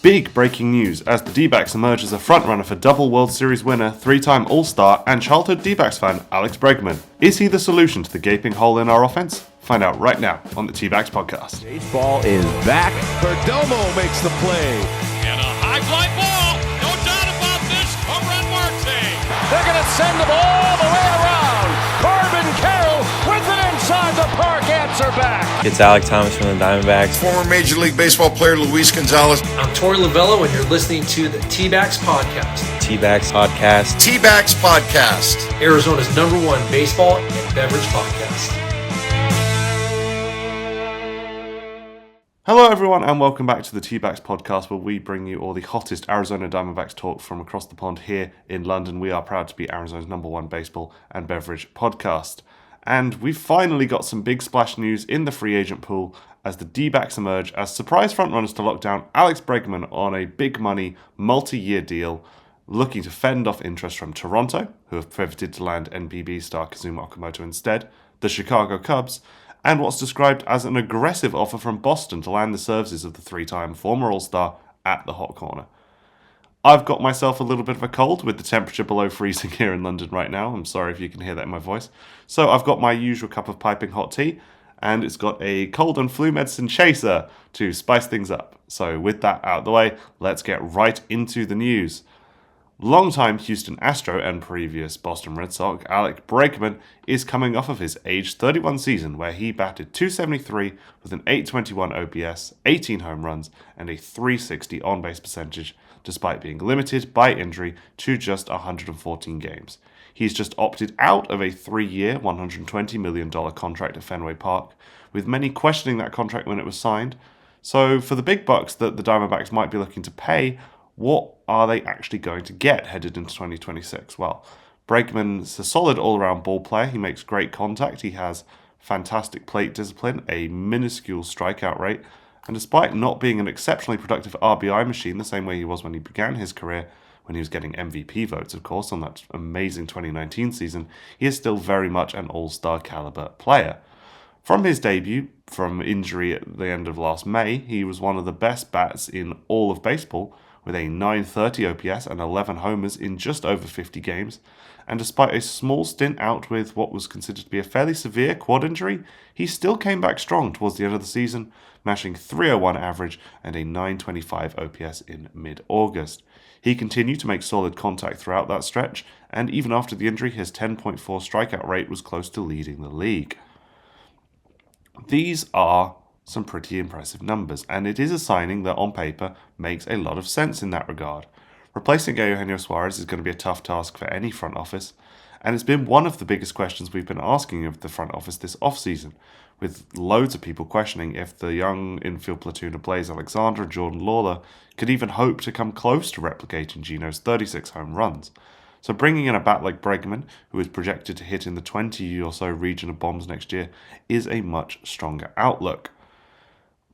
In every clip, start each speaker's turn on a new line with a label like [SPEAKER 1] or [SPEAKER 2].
[SPEAKER 1] Big breaking news as the Dbacks emerge as a frontrunner for double World Series winner, three-time All-Star and childhood Dbacks fan Alex Bregman. Is he the solution to the gaping hole in our offense? Find out right now on the Dbacks podcast.
[SPEAKER 2] Baseball is back. Perdomo makes the play.
[SPEAKER 3] And a high fly ball. No doubt about this. Home run Marte.
[SPEAKER 2] They're going to send them all the way around. Corbin Carroll with an inside the park answer back.
[SPEAKER 4] It's Alec Thomas from the Diamondbacks.
[SPEAKER 5] Former Major League Baseball player Luis Gonzalez.
[SPEAKER 6] I'm Torey Lavello, and you're listening to the Dbacks podcast.
[SPEAKER 4] Dbacks podcast.
[SPEAKER 5] Dbacks podcast.
[SPEAKER 6] Arizona's #1 baseball and beverage podcast.
[SPEAKER 1] Hello everyone and welcome back to the Dbacks podcast, where we bring you all the hottest Arizona Diamondbacks talk from across the pond here in London. We are proud to be Arizona's #1 baseball and beverage podcast. And we've finally got some big splash news in the free agent pool as the Dbacks emerge as surprise frontrunners to lock down Alex Bregman on a big money, multi-year deal, looking to fend off interest from Toronto, who have pivoted to land NBB star Kazuma Okamoto instead, the Chicago Cubs, and what's described as an aggressive offer from Boston to land the services of the three-time former All-Star at the hot corner. I've got myself a little bit of a cold with the temperature below freezing here in London right now. I'm sorry if you can hear that in my voice. So I've got my usual cup of piping hot tea, and it's got a cold and flu medicine chaser to spice things up. So with that out of the way, let's get right into the news. Longtime Houston Astro and previous Boston Red Sox Alex Bregman is coming off of his age 31 season, where he batted .273 with an .821 OPS, 18 home runs, and a .360 on-base percentage, despite being limited by injury to just 114 games. He's just opted out of a 3-year, $120 million contract at Fenway Park, with many questioning that contract when it was signed. So for the big bucks that the Diamondbacks might be looking to pay, what are they actually going to get headed into 2026? Well, Bregman's a solid all-around ball player. He makes great contact. He has fantastic plate discipline, a minuscule strikeout rate, and despite not being an exceptionally productive RBI machine the same way he was when he began his career, when he was getting MVP votes, of course, on that amazing 2019 season, he is still very much an all-star caliber player. From his debut, from injury at the end of last May, he was one of the best bats in all of baseball, with a .930 OPS and 11 homers in just over 50 games, and despite a small stint out with what was considered to be a fairly severe quad injury, he still came back strong towards the end of the season, mashing .301 average and a .925 OPS in mid-August. He continued to make solid contact throughout that stretch, and even after the injury, his 10.4 strikeout rate was close to leading the league. These are some pretty impressive numbers, and it is a signing that on paper makes a lot of sense in that regard. Replacing Eugenio Suarez is going to be a tough task for any front office, and it's been one of the biggest questions we've been asking of the front office this offseason, with loads of people questioning if the young infield platoon of Blaze Alexander and Jordan Lawler could even hope to come close to replicating Gino's 36 home runs. So bringing in a bat like Bregman, who is projected to hit in the 20 or so region of bombs next year, is a much stronger outlook.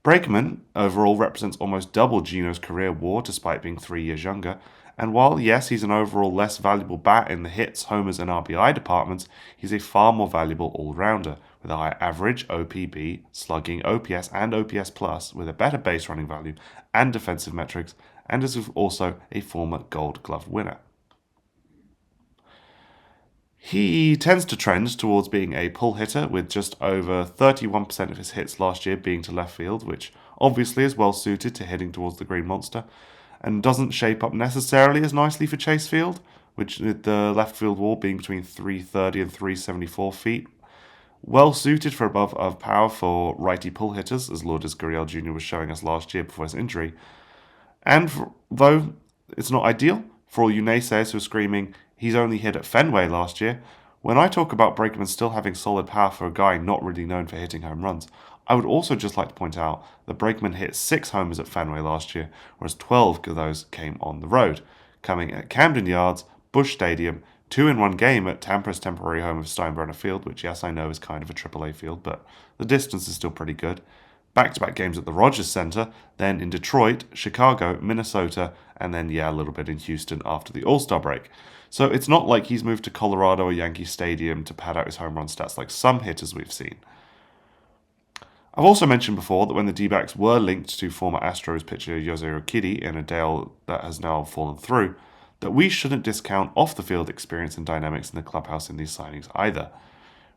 [SPEAKER 1] Bregman overall represents almost double Gino's career WAR despite being 3 years younger, and while yes, he's an overall less valuable bat in the hits, homers and RBI departments, he's a far more valuable all-rounder, with a higher average, OPB, slugging, OPS and OPS plus, with a better base running value and defensive metrics, and is also a former Gold Glove winner. He tends to trend towards being a pull hitter, with just over 31% of his hits last year being to left field, which obviously is well suited to hitting towards the Green Monster, and doesn't shape up necessarily as nicely for Chase Field, which with the left field wall being between 330 and 374 feet. Well suited for above of power for righty pull hitters, as Lourdes Gurriel Jr. was showing us last year before his injury. And though it's not ideal, for all you naysayers who are screaming, he's only hit at Fenway last year, when I talk about Bregman still having solid power for a guy not really known for hitting home runs, I would also just like to point out that Bregman hit 6 homers at Fenway last year, whereas 12 of those came on the road, coming at Camden Yards, Busch Stadium, 2 in one game at Tampa's temporary home of Steinbrenner Field, which yes, I know is kind of a AAA field, but the distance is still pretty good. Back-to-back games at the Rogers Center, then in Detroit, Chicago, Minnesota, and then a little bit in Houston after the All-Star break. So it's not like he's moved to Colorado or Yankee Stadium to pad out his home run stats like some hitters we've seen. I've also mentioned before that when the D-backs were linked to former Astros pitcher Yosei Urquidy in a deal that has now fallen through, that we shouldn't discount off-the-field experience and dynamics in the clubhouse in these signings either.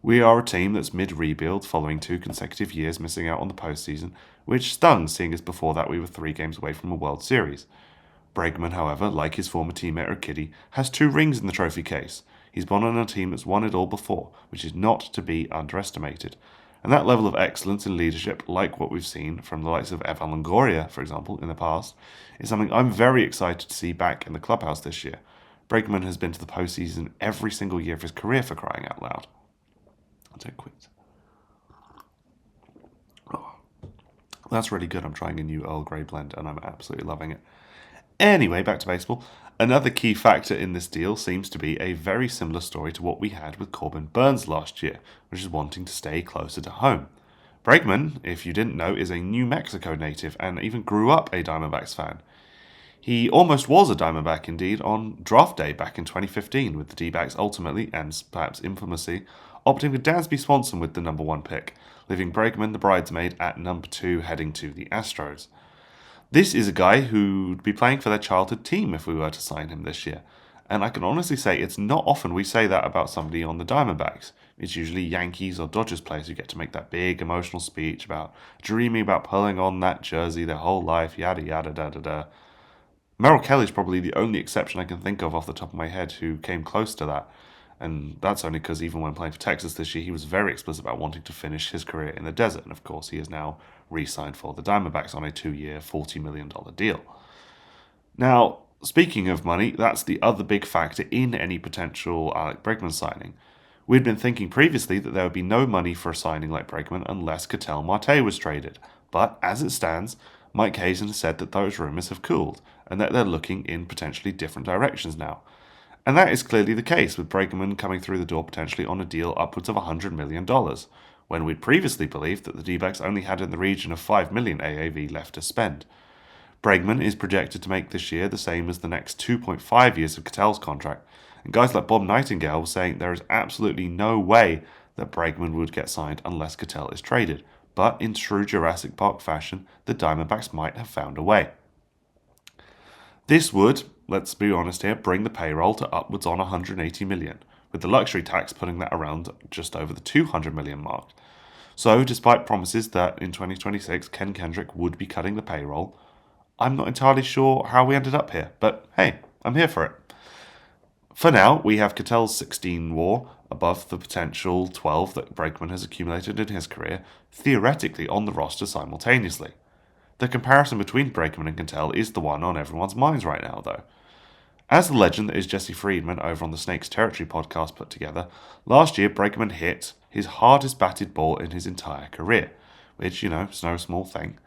[SPEAKER 1] We are a team that's mid-rebuild following 2 consecutive years missing out on the postseason, which stung seeing as before that we were 3 games away from a World Series. Bregman, however, like his former teammate Urquidy, has 2 rings in the trophy case. He's won on a team that's won it all before, which is not to be underestimated. And that level of excellence in leadership, like what we've seen from the likes of Evan Longoria, for example, in the past, is something I'm very excited to see back in the clubhouse this year. Bregman has been to the postseason every single year of his career, for crying out loud. I'll take a quick. Oh, that's really good. I'm trying a new Earl Grey blend and I'm absolutely loving it. Anyway, back to baseball. Another key factor in this deal seems to be a very similar story to what we had with Corbin Burns last year, which is wanting to stay closer to home. Bregman, if you didn't know, is a New Mexico native and even grew up a Diamondbacks fan. He almost was a Diamondback indeed on draft day back in 2015, with the D-backs ultimately, and perhaps infamously, opting for Dansby Swanson with the number 1 pick, leaving Bregman the bridesmaid at number 2 heading to the Astros. This is a guy who'd be playing for their childhood team if we were to sign him this year. And I can honestly say it's not often we say that about somebody on the Diamondbacks. It's usually Yankees or Dodgers players who get to make that big emotional speech about dreaming about pulling on that jersey their whole life, yada yada da da da. Merrill Kelly's probably the only exception I can think of off the top of my head who came close to that. And that's only because even when playing for Texas this year, he was very explicit about wanting to finish his career in the desert. And of course, he is now re-signed for the Diamondbacks on a 2-year, $40 million deal. Now, speaking of money, that's the other big factor in any potential Alex Bregman signing. We'd been thinking previously that there would be no money for a signing like Bregman unless Ketel Marte was traded. But as it stands, Mike Hazen has said that those rumours have cooled and that they're looking in potentially different directions now. And that is clearly the case, with Bregman coming through the door potentially on a deal upwards of $100 million, when we'd previously believed that the D-backs only had in the region of $5 million AAV left to spend. Bregman is projected to make this year the same as the next 2.5 years of Ketel's contract, and guys like Bob Nightingale were saying there is absolutely no way that Bregman would get signed unless Ketel is traded, but in true Jurassic Park fashion, the Diamondbacks might have found a way. This would, let's be honest here, bring the payroll to upwards on $180 million, with the luxury tax putting that around just over the $200 million mark. So, despite promises that in 2026 Ken Kendrick would be cutting the payroll, I'm not entirely sure how we ended up here, but hey, I'm here for it. For now, we have Ketel's 16 WAR above the potential 12 that Bregman has accumulated in his career, theoretically on the roster simultaneously. The comparison between Bregman and Ketel is the one on everyone's minds right now, though. As the legend that is Jesse Friedman over on the Snakes Territory podcast put together, last year Bregman hit his hardest batted ball in his entire career, which, is no small thing.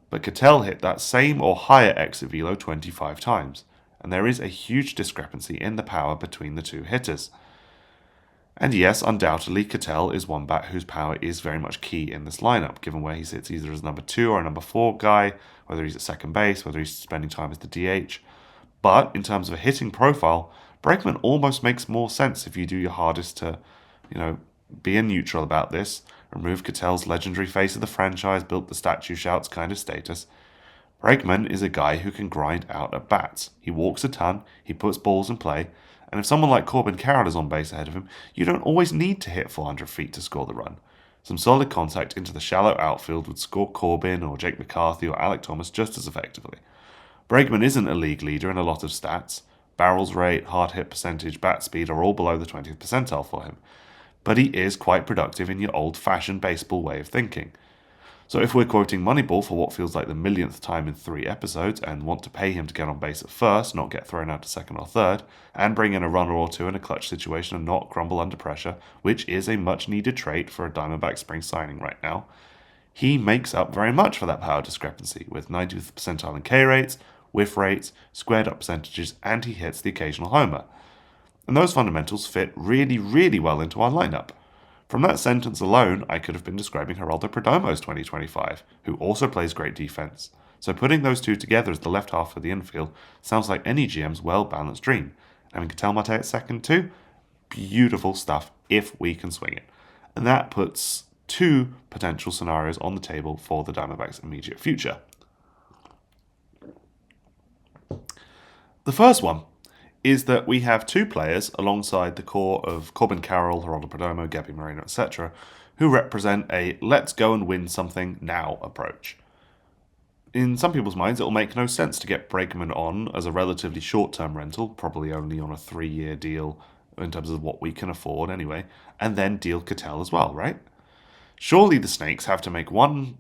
[SPEAKER 1] But Ketel hit that same or higher exit velo 25 times, and there is a huge discrepancy in the power between the two hitters. And yes, undoubtedly, Ketel is one bat whose power is very much key in this lineup, given where he sits either as number 2 or a number 4 guy, whether he's at second base, whether he's spending time as the DH. But in terms of a hitting profile, Bregman almost makes more sense if you do your hardest to, be a neutral about this, remove Ketel's legendary face of the franchise, built the statue shouts kind of status. Bregman is a guy who can grind out at bats. He walks a ton, he puts balls in play, and if someone like Corbin Carroll is on base ahead of him, you don't always need to hit 400 feet to score the run. Some solid contact into the shallow outfield would score Corbin or Jake McCarthy or Alec Thomas just as effectively. Bregman isn't a league leader in a lot of stats. Barrels rate, hard hit percentage, bat speed are all below the 20th percentile for him. But he is quite productive in your old-fashioned baseball way of thinking. So if we're quoting Moneyball for what feels like the millionth time in 3 episodes and want to pay him to get on base at first, not get thrown out to second or third, and bring in a runner or two in a clutch situation and not crumble under pressure, which is a much-needed trait for a Diamondback spring signing right now, he makes up very much for that power discrepancy with 90th percentile in K rates, whiff rates, squared up percentages, and he hits the occasional homer. And those fundamentals fit really, really well into our lineup. From that sentence alone, I could have been describing Geraldo Perdomo's 2025, who also plays great defense. So putting those two together as the left half of the infield sounds like any GM's well-balanced dream. Having Ketel Marte at second too? Beautiful stuff, if we can swing it. And that puts two potential scenarios on the table for the Diamondbacks' immediate future. The first one is that we have two players alongside the core of Corbin Carroll, Geraldo Perdomo, Gabby Moreno, etc., who represent a let's go and win something now approach. In some people's minds, it will make no sense to get Bregman on as a relatively short-term rental, probably only on a 3-year deal in terms of what we can afford anyway, and then deal Ketel as well, right? Surely the Snakes have to make one,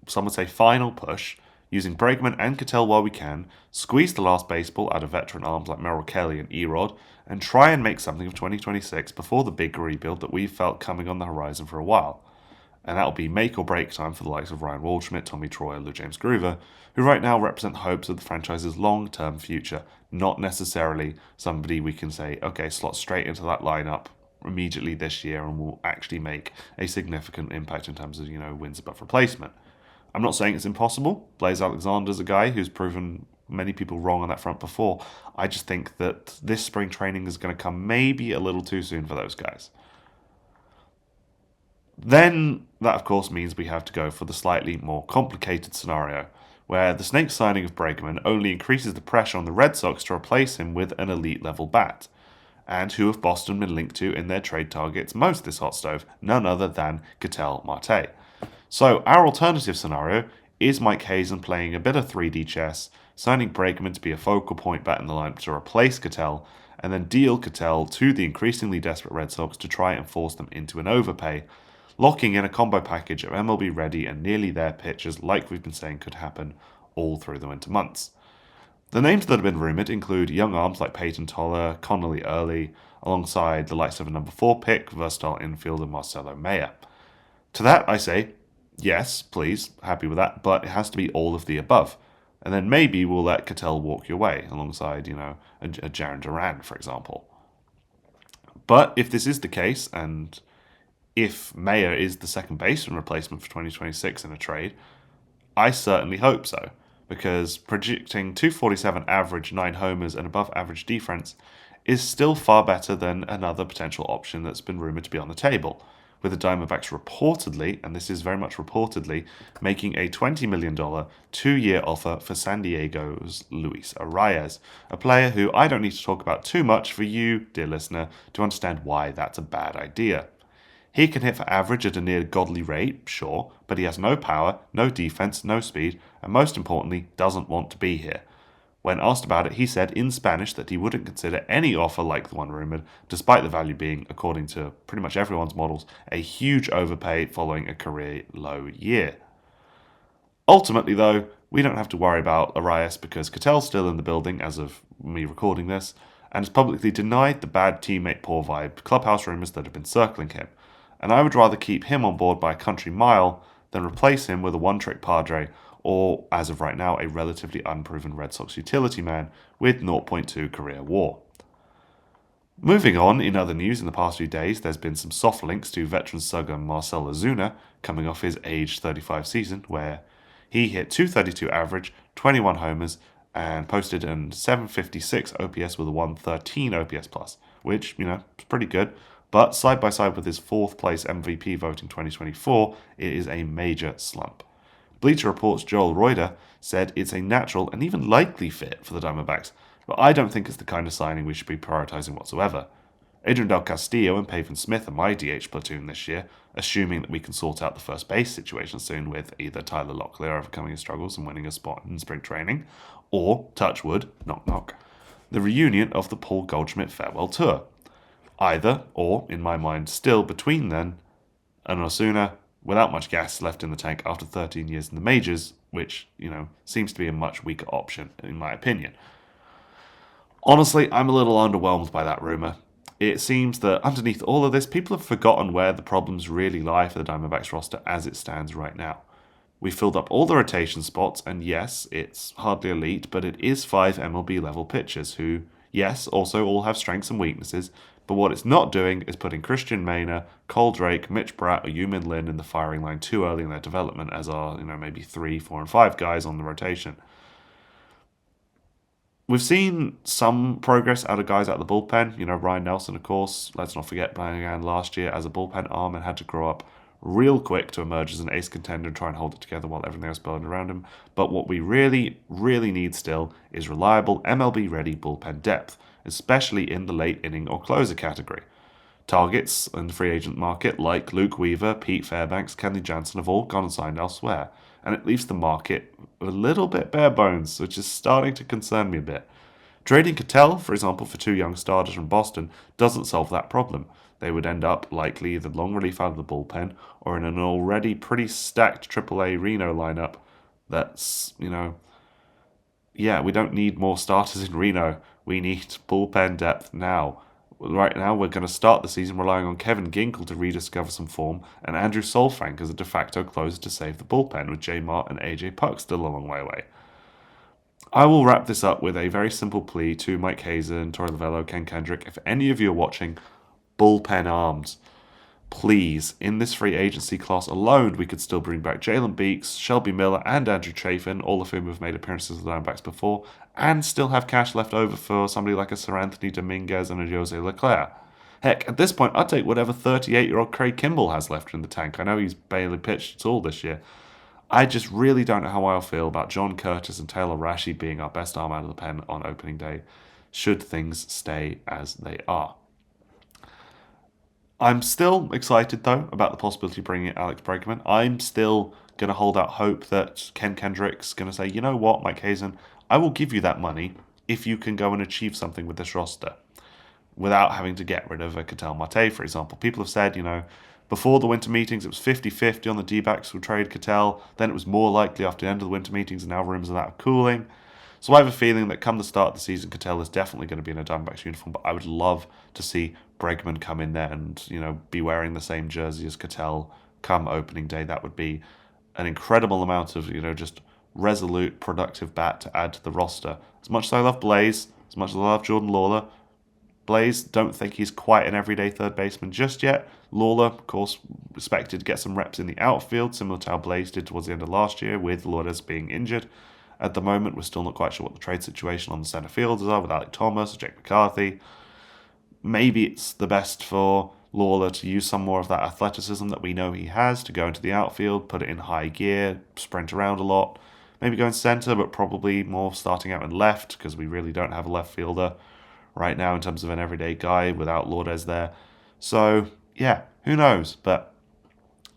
[SPEAKER 1] some would say, final push, using Bregman and Ketel while we can, squeeze the last baseball out of veteran arms like Merrill Kelly and Erod, and try and make something of 2026 before the big rebuild that we've felt coming on the horizon for a while. And that'll be make or break time for the likes of Ryan Waldschmidt, Tommy Troy, Lou James Groover, who right now represent the hopes of the franchise's long-term future, not necessarily somebody we can say, okay, slot straight into that lineup immediately this year and will actually make a significant impact in terms of, wins above replacement. I'm not saying it's impossible. Blaze Alexander's a guy who's proven many people wrong on that front before. I just think that this spring training is going to come maybe a little too soon for those guys. Then that, of course, means we have to go for the slightly more complicated scenario, where the Snakes signing of Bregman only increases the pressure on the Red Sox to replace him with an elite-level bat. And who have Boston been linked to in their trade targets most this hot stove? None other than Ketel Marte. So our alternative scenario is Mike Hazen playing a bit of 3D chess, signing Bregman to be a focal point bat in the lineup to replace Ketel, and then deal Ketel to the increasingly desperate Red Sox to try and force them into an overpay, locking in a combo package of MLB ready and nearly there pitchers like we've been saying could happen all through the winter months. The names that have been rumoured include young arms like Peyton Toller, Connolly Early, alongside the likes of a number 4 pick, versatile infielder Marcelo Meyer. To that I say, yes, please, happy with that, but it has to be all of the above. And then maybe we'll let Ketel walk your way, alongside, a Jarren Duran, for example. But if this is the case, and if Meyer is the second baseman replacement for 2026 in a trade, I certainly hope so, because projecting 247 average, 9 homers, and above average defense is still far better than another potential option that's been rumored to be on the table, with the Diamondbacks reportedly, and this is very much reportedly, making a $20 million 2-year offer for San Diego's Luis Arias, a player who I don't need to talk about too much for you, dear listener, to understand why that's a bad idea. He can hit for average at a near godly rate, sure, but he has no power, no defense, no speed, and most importantly, doesn't want to be here. When asked about it, he said in Spanish that he wouldn't consider any offer like the one rumoured, despite the value being, according to pretty much everyone's models, a huge overpay following a career low year. Ultimately, though, we don't have to worry about Arias because Ketel's still in the building as of me recording this, and has publicly denied the bad teammate poor vibe clubhouse rumours that have been circling him. And I would rather keep him on board by a country mile than replace him with a one-trick Padre or, as of right now, a relatively unproven Red Sox utility man with 0.2 career WAR. Moving on, in other news in the past few days, there's been some soft links to veteran slugger Marcell Ozuna coming off his age 35 season, where he hit 232 average, 21 homers, and posted an 756 OPS with a 113 OPS plus, which, is pretty good. But side by side with his 4th place MVP voting 2024, it is a major slump. Bleacher Report's Joel Reuter said it's a natural and even likely fit for the Diamondbacks, but I don't think it's the kind of signing we should be prioritising whatsoever. Adrian Del Castillo and Pavin Smith are my DH platoon this year, assuming that we can sort out the first base situation soon with either Tyler Locklear overcoming his struggles and winning a spot in spring training, or, touch wood, knock knock, the reunion of the Paul Goldschmidt farewell tour. Either, or, in my mind, still between then, and Ozuna, without much gas left in the tank after 13 years in the majors, which, seems to be a much weaker option, in my opinion. Honestly, I'm a little underwhelmed by that rumour. It seems that underneath all of this, people have forgotten where the problems really lie for the Diamondbacks roster as it stands right now. We filled up all the rotation spots, and yes, it's hardly elite, but it is 5 MLB level pitchers who, yes, also all have strengths and weaknesses, but what it's not doing is putting Christian Maynor, Cole Drake, Mitch Bratt, or Yumin Lin in the firing line too early in their development as our, maybe 3, 4, and 5 guys on the rotation. We've seen some progress out of guys out of the bullpen. Ryan Nelson, of course. Let's not forget began last year as a bullpen arm and had to grow up real quick to emerge as an ace contender and try and hold it together while everything else burning around him. But what we really, really need still is reliable MLB-ready bullpen depth, especially in the late inning or closer category. Targets in the free agent market like Luke Weaver, Pete Fairbanks, Kenley Jansen have all gone and signed elsewhere, and it leaves the market a little bit bare bones, which is starting to concern me a bit. Trading Ketel, for example, for 2 young starters from Boston doesn't solve that problem. They would end up likely either long relief out of the bullpen or in an already pretty stacked AAA Reno lineup that's, we don't need more starters in Reno. We need bullpen depth now. Right now, we're going to start the season relying on Kevin Ginkel to rediscover some form and Andrew Solfank as a de facto closer to save the bullpen, with J. Mart and AJ Puck still a long way away. I will wrap this up with a very simple plea to Mike Hazen, Torey Lovullo, Ken Kendrick. If any of you are watching, bullpen arms. Please, in this free agency class alone, we could still bring back Jalen Beeks, Shelby Miller, and Andrew Chafin, all of whom have made appearances with the Dbacks before, and still have cash left over for somebody like a Sir Anthony Dominguez and a Jose Leclerc. Heck, at this point, I'd take whatever 38-year-old Craig Kimball has left in the tank. I know he's barely pitched at all this year. I just really don't know how I'll feel about John Curtis and Taylor Rashi being our best arm out of the pen on opening day, should things stay as they are. I'm still excited, though, about the possibility of bringing in Alex Bregman. I'm still going to hold out hope that Ken Kendrick's going to say, you know what, Mike Hazen, I will give you that money if you can go and achieve something with this roster without having to get rid of a Ketel Marte, for example. People have said, before the winter meetings, it was 50-50 on the Dbacks would trade Ketel. Then it was more likely after the end of the winter meetings, and now rumors of that are cooling. So I have a feeling that come the start of the season, Ketel is definitely going to be in a Dbacks uniform, but I would love to see Bregman come in there and, be wearing the same jersey as Ketel come opening day. That would be an incredible amount of, just resolute, productive bat to add to the roster. As much as I love Blaze, as much as I love Jordan Lawler, Blaze, don't think he's quite an everyday third baseman just yet. Lawler, of course, expected to get some reps in the outfield, similar to how Blaze did towards the end of last year, with Lourdes being injured. At the moment, we're still not quite sure what the trade situation on the center fielders are with Alec Thomas or Jake McCarthy. Maybe it's the best for Lawler to use some more of that athleticism that we know he has to go into the outfield, put it in high gear, sprint around a lot. Maybe go in center, but probably more starting out in left, because we really don't have a left fielder right now in terms of an everyday guy without Lourdes there. So, yeah, who knows? But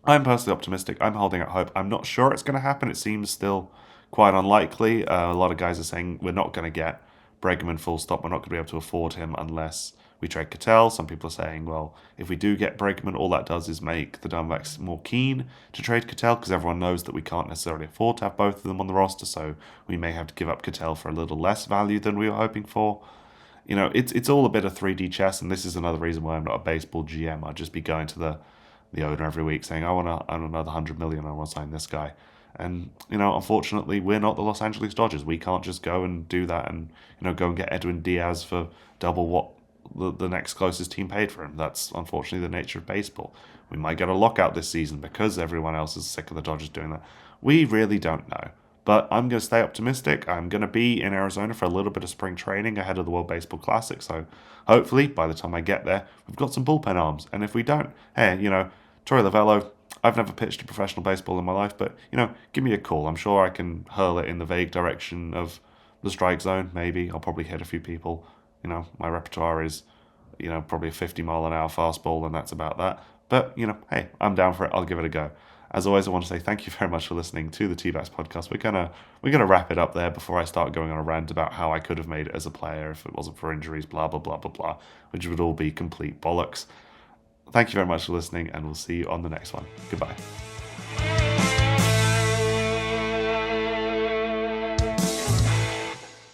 [SPEAKER 1] I'm personally optimistic. I'm holding out hope. I'm not sure it's going to happen. It seems still quite unlikely. A lot of guys are saying we're not going to get Bregman full stop. We're not going to be able to afford him unless we trade Ketel. Some people are saying, well, if we do get Bregman, all that does is make the Dbacks more keen to trade Ketel, because everyone knows that we can't necessarily afford to have both of them on the roster, so we may have to give up Ketel for a little less value than we were hoping for. It's all a bit of 3D chess, and this is another reason why I'm not a baseball GM. I'd just be going to the owner every week saying, I want another $100 million, I want to sign this guy. And, unfortunately, we're not the Los Angeles Dodgers. We can't just go and do that and, go and get Edwin Diaz for double what the next closest team paid for him. That's unfortunately the nature of baseball. We might get a lockout this season because everyone else is sick of the Dodgers doing that. We really don't know. But I'm going to stay optimistic. I'm going to be in Arizona for a little bit of spring training ahead of the World Baseball Classic. So hopefully by the time I get there, we've got some bullpen arms. And if we don't, hey, Torey Lovullo, I've never pitched a professional baseball in my life, but, give me a call. I'm sure I can hurl it in the vague direction of the strike zone, maybe. I'll probably hit a few people. My repertoire is, probably a 50-mile-an-hour fastball, and that's about that. But, hey, I'm down for it. I'll give it a go. As always, I want to say thank you very much for listening to the Dbacks podcast. We're gonna wrap it up there before I start going on a rant about how I could have made it as a player if it wasn't for injuries, blah, blah, blah, blah, blah, which would all be complete bollocks. Thank you very much for listening, and we'll see you on the next one. Goodbye.